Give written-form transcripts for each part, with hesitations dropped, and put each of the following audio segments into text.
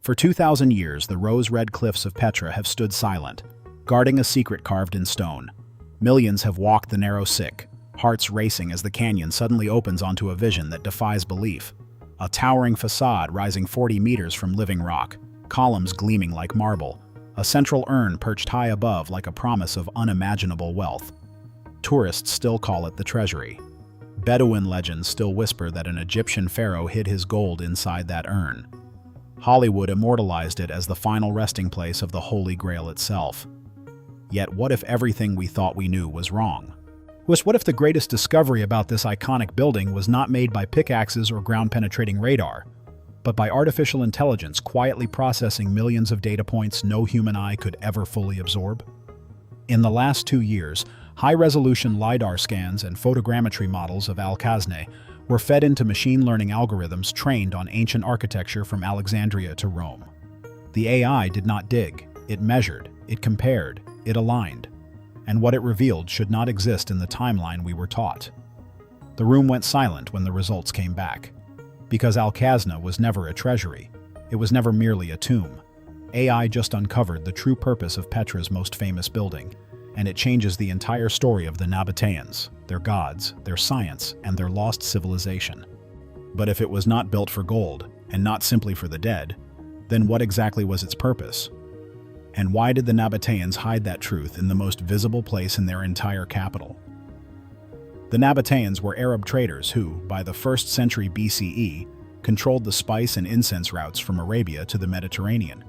For 2,000 years, the rose-red cliffs of Petra have stood silent, guarding a secret carved in stone. Millions have walked the narrow sick, hearts racing as the canyon suddenly opens onto a vision that defies belief. A towering facade rising 40 meters from living rock, columns gleaming like marble, a central urn perched high above like a promise of unimaginable wealth. Tourists still call it the treasury. Bedouin legends still whisper that an Egyptian pharaoh hid his gold inside that urn. Hollywood immortalized it as the final resting place of the Holy Grail itself. Yet what if everything we thought we knew was wrong? What if the greatest discovery about this iconic building was not made by pickaxes or ground-penetrating radar, but by artificial intelligence quietly processing millions of data points no human eye could ever fully absorb? In the last 2 years, high-resolution LiDAR scans and photogrammetry models of Al-Khazneh were fed into machine learning algorithms trained on ancient architecture from Alexandria to Rome. The AI did not dig, it measured, it compared, it aligned, and what it revealed should not exist in the timeline we were taught. The room went silent when the results came back. Because Al-Khazneh was never a treasury, it was never merely a tomb. AI just uncovered the true purpose of Petra's most famous building, and it changes the entire story of the Nabateans, their gods, their science, and their lost civilization. But if it was not built for gold, and not simply for the dead, then what exactly was its purpose? And why did the Nabateans hide that truth in the most visible place in their entire capital? The Nabateans were Arab traders who, by the 1st century BCE, controlled the spice and incense routes from Arabia to the Mediterranean.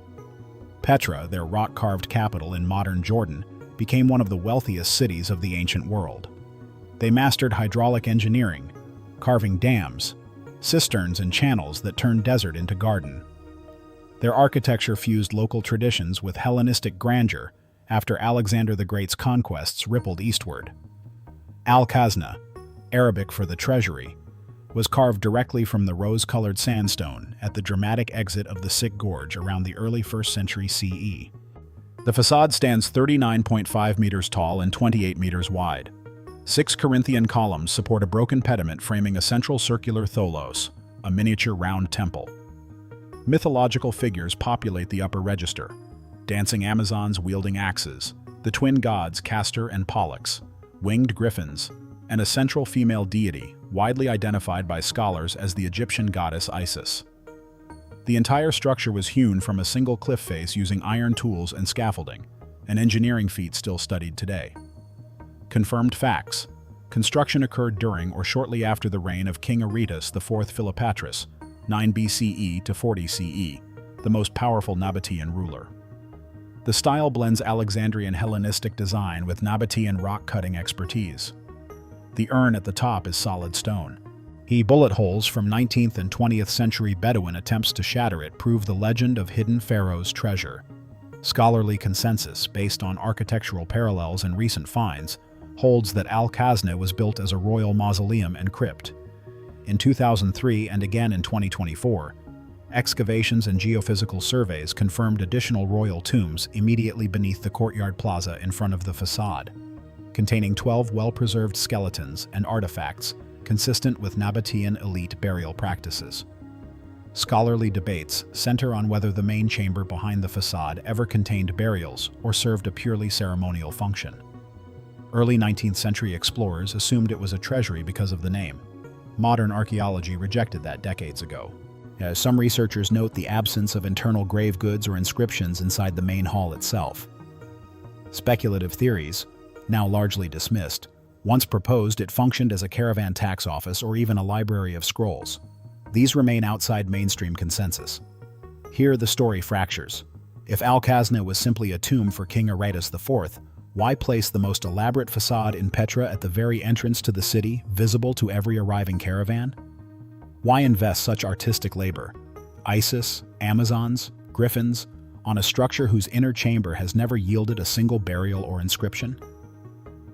Petra, their rock-carved capital in modern Jordan, became one of the wealthiest cities of the ancient world. They mastered hydraulic engineering, carving dams, cisterns and channels that turned desert into garden. Their architecture fused local traditions with Hellenistic grandeur after Alexander the Great's conquests rippled eastward. Al-Khazneh, Arabic for the treasury, was carved directly from the rose-colored sandstone at the dramatic exit of the Sick Gorge around the early 1st century CE. The facade stands 39.5 meters tall and 28 meters wide. 6 Corinthian columns support a broken pediment framing a central circular tholos, a miniature round temple. Mythological figures populate the upper register, dancing Amazons wielding axes, the twin gods Castor and Pollux, winged griffins, and a central female deity, widely identified by scholars as the Egyptian goddess Isis. The entire structure was hewn from a single cliff face using iron tools and scaffolding, an engineering feat still studied today. Confirmed facts. Construction occurred during or shortly after the reign of King Aretas IV Philopatris, 9 BCE to 40 CE, the most powerful Nabatean ruler. The style blends Alexandrian Hellenistic design with Nabatean rock-cutting expertise. The urn at the top is solid stone. Bullet holes from 19th and 20th century Bedouin attempts to shatter it prove the legend of hidden pharaoh's treasure. Scholarly consensus, based on architectural parallels and recent finds, holds that Al-Khazneh was built as a royal mausoleum and crypt. In 2003 and again in 2024, excavations and geophysical surveys confirmed additional royal tombs immediately beneath the courtyard plaza in front of the facade, containing 12 well-preserved skeletons and artifacts consistent with Nabatean elite burial practices. Scholarly debates center on whether the main chamber behind the facade ever contained burials or served a purely ceremonial function. Early 19th century explorers assumed it was a treasury because of the name. Modern archaeology rejected that decades ago. Some researchers note the absence of internal grave goods or inscriptions inside the main hall itself. Speculative theories, now largely dismissed, once proposed it functioned as a caravan tax office or even a library of scrolls. These remain outside mainstream consensus. Here the story fractures. If Al-Khazneh was simply a tomb for King Aretas IV, why place the most elaborate facade in Petra at the very entrance to the city, visible to every arriving caravan? Why invest such artistic labor, Isis, Amazons, griffins, on a structure whose inner chamber has never yielded a single burial or inscription?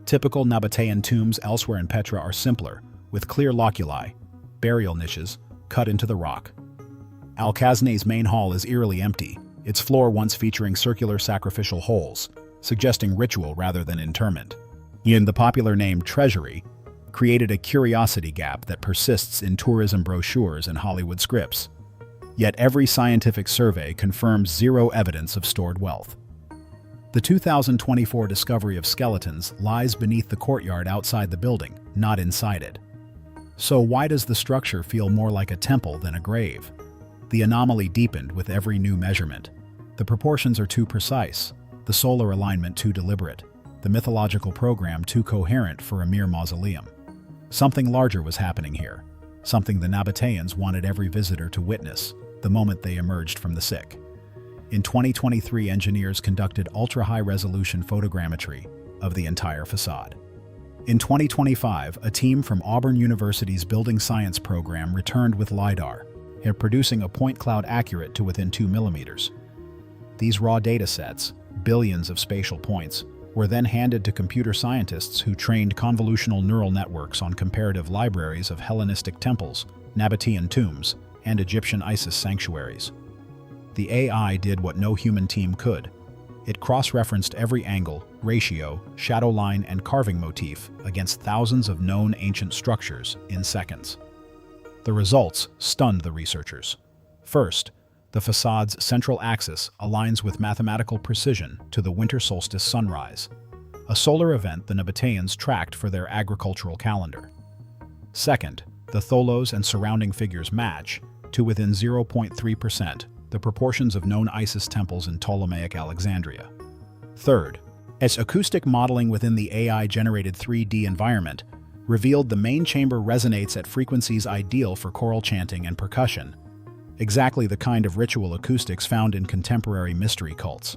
Typical Nabatean tombs elsewhere in Petra are simpler, with clear loculi, burial niches, cut into the rock. Al-Khazneh's main hall is eerily empty, its floor once featuring circular sacrificial holes, suggesting ritual rather than interment. The popular name treasury created a curiosity gap that persists in tourism brochures and Hollywood scripts. Yet every scientific survey confirms zero evidence of stored wealth. The 2024 discovery of skeletons lies beneath the courtyard outside the building, not inside it. So why does the structure feel more like a temple than a grave? The anomaly deepened with every new measurement. The proportions are too precise, the solar alignment too deliberate, the mythological program too coherent for a mere mausoleum. Something larger was happening here, something the Nabateans wanted every visitor to witness the moment they emerged from the sick. In 2023, engineers conducted ultra-high-resolution photogrammetry of the entire facade. In 2025, a team from Auburn University's Building Science program returned with LiDAR, producing a point cloud accurate to within 2 millimeters. These raw data sets, billions of spatial points, were then handed to computer scientists who trained convolutional neural networks on comparative libraries of Hellenistic temples, Nabatean tombs, and Egyptian Isis sanctuaries. The AI did what no human team could. It cross-referenced every angle, ratio, shadow line, and carving motif against thousands of known ancient structures in seconds. The results stunned the researchers. First, the facade's central axis aligns with mathematical precision to the winter solstice sunrise, a solar event the Nabateans tracked for their agricultural calendar. Second, the tholos and surrounding figures match, to within 0.3%, the proportions of known Isis temples in Ptolemaic Alexandria. Third, its acoustic modeling within the AI-generated 3D environment revealed the main chamber resonates at frequencies ideal for choral chanting and percussion, exactly the kind of ritual acoustics found in contemporary mystery cults.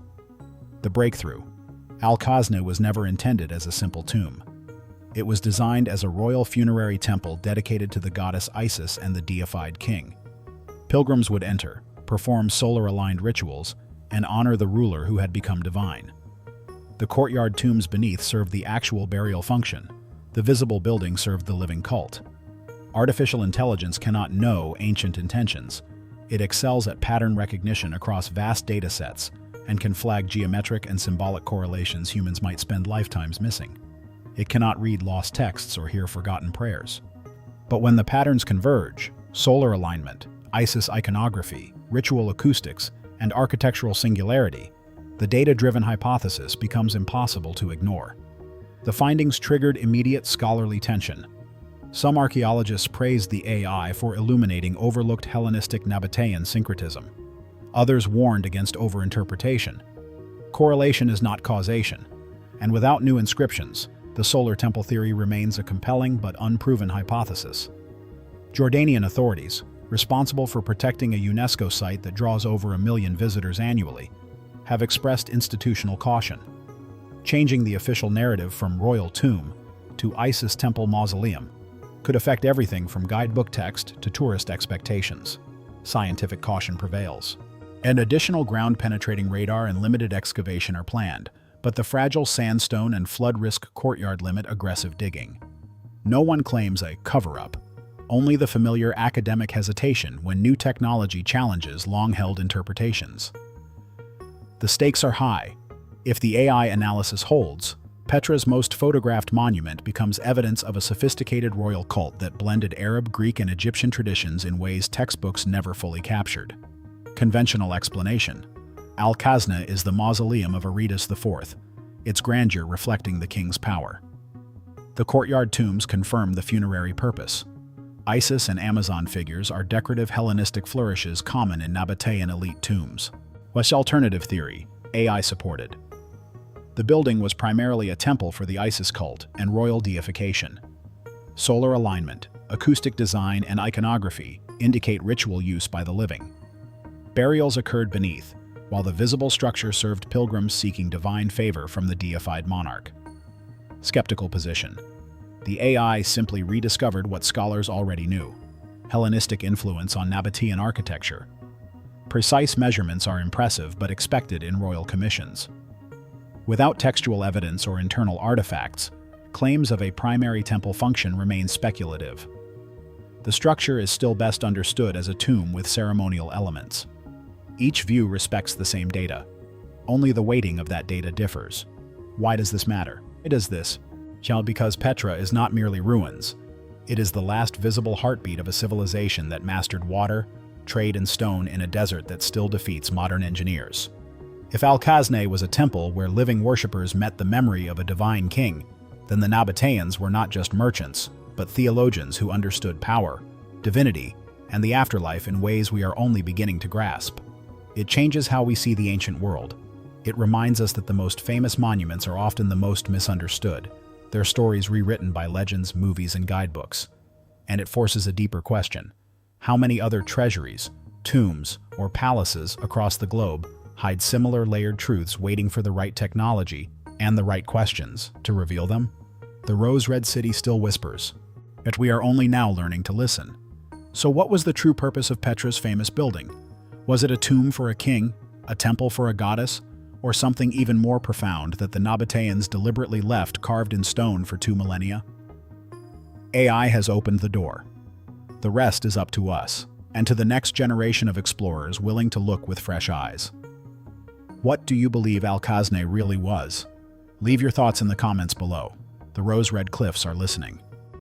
The breakthrough: Al-Khazna was never intended as a simple tomb. It was designed as a royal funerary temple dedicated to the goddess Isis and the deified king. Pilgrims would enter, perform solar-aligned rituals, and honor the ruler who had become divine. The courtyard tombs beneath served the actual burial function. The visible building served the living cult. Artificial intelligence cannot know ancient intentions. It excels at pattern recognition across vast data sets and can flag geometric and symbolic correlations humans might spend lifetimes missing. It cannot read lost texts or hear forgotten prayers. But when the patterns converge, solar alignment, Isis iconography, ritual acoustics, and architectural singularity, the data-driven hypothesis becomes impossible to ignore. The findings triggered immediate scholarly tension. Some archaeologists praised the AI for illuminating overlooked Hellenistic Nabatean syncretism. Others warned against overinterpretation. Correlation is not causation, and without new inscriptions, the solar temple theory remains a compelling but unproven hypothesis. Jordanian authorities, responsible for protecting a UNESCO site that draws over 1 million visitors annually, have expressed institutional caution. Changing the official narrative from royal tomb to Isis temple mausoleum could affect everything from guidebook text to tourist expectations. Scientific caution prevails. An additional ground-penetrating radar and limited excavation are planned, but the fragile sandstone and flood risk courtyard limit aggressive digging. No one claims a cover-up. Only the familiar academic hesitation when new technology challenges long-held interpretations. The stakes are high. If the AI analysis holds, Petra's most photographed monument becomes evidence of a sophisticated royal cult that blended Arab, Greek, and Egyptian traditions in ways textbooks never fully captured. Conventional explanation: Al-Khazna is the mausoleum of Aretas IV, its grandeur reflecting the king's power. The courtyard tombs confirm the funerary purpose. Isis and Amazon figures are decorative Hellenistic flourishes common in Nabatean elite tombs. West alternative theory: AI supported. The building was primarily a temple for the Isis cult and royal deification. Solar alignment, acoustic design, and iconography indicate ritual use by the living. Burials occurred beneath, while the visible structure served pilgrims seeking divine favor from the deified monarch. Skeptical position: the AI simply rediscovered what scholars already knew: Hellenistic influence on Nabatean architecture. Precise measurements are impressive but expected in royal commissions. Without textual evidence or internal artifacts, claims of a primary temple function remain speculative. The structure is still best understood as a tomb with ceremonial elements. Each view respects the same data. Only the weighting of that data differs. Why does this matter? It is this. Because Petra is not merely ruins. It is the last visible heartbeat of a civilization that mastered water, trade in stone in a desert that still defeats modern engineers. If Al-Khazneh was a temple where living worshippers met the memory of a divine king, then the Nabateans were not just merchants, but theologians who understood power, divinity, and the afterlife in ways we are only beginning to grasp. It changes how we see the ancient world. It reminds us that the most famous monuments are often the most misunderstood, their stories rewritten by legends, movies, and guidebooks. And it forces a deeper question. How many other treasuries, tombs, or palaces across the globe hide similar layered truths waiting for the right technology and the right questions to reveal them? The rose-red city still whispers, yet we are only now learning to listen. So what was the true purpose of Petra's famous building? Was it a tomb for a king, a temple for a goddess, or something even more profound that the Nabateans deliberately left carved in stone for 2 millennia? AI has opened the door. The rest is up to us, and to the next generation of explorers willing to look with fresh eyes. What do you believe Al-Khazneh really was? Leave your thoughts in the comments below. The rose-red cliffs are listening.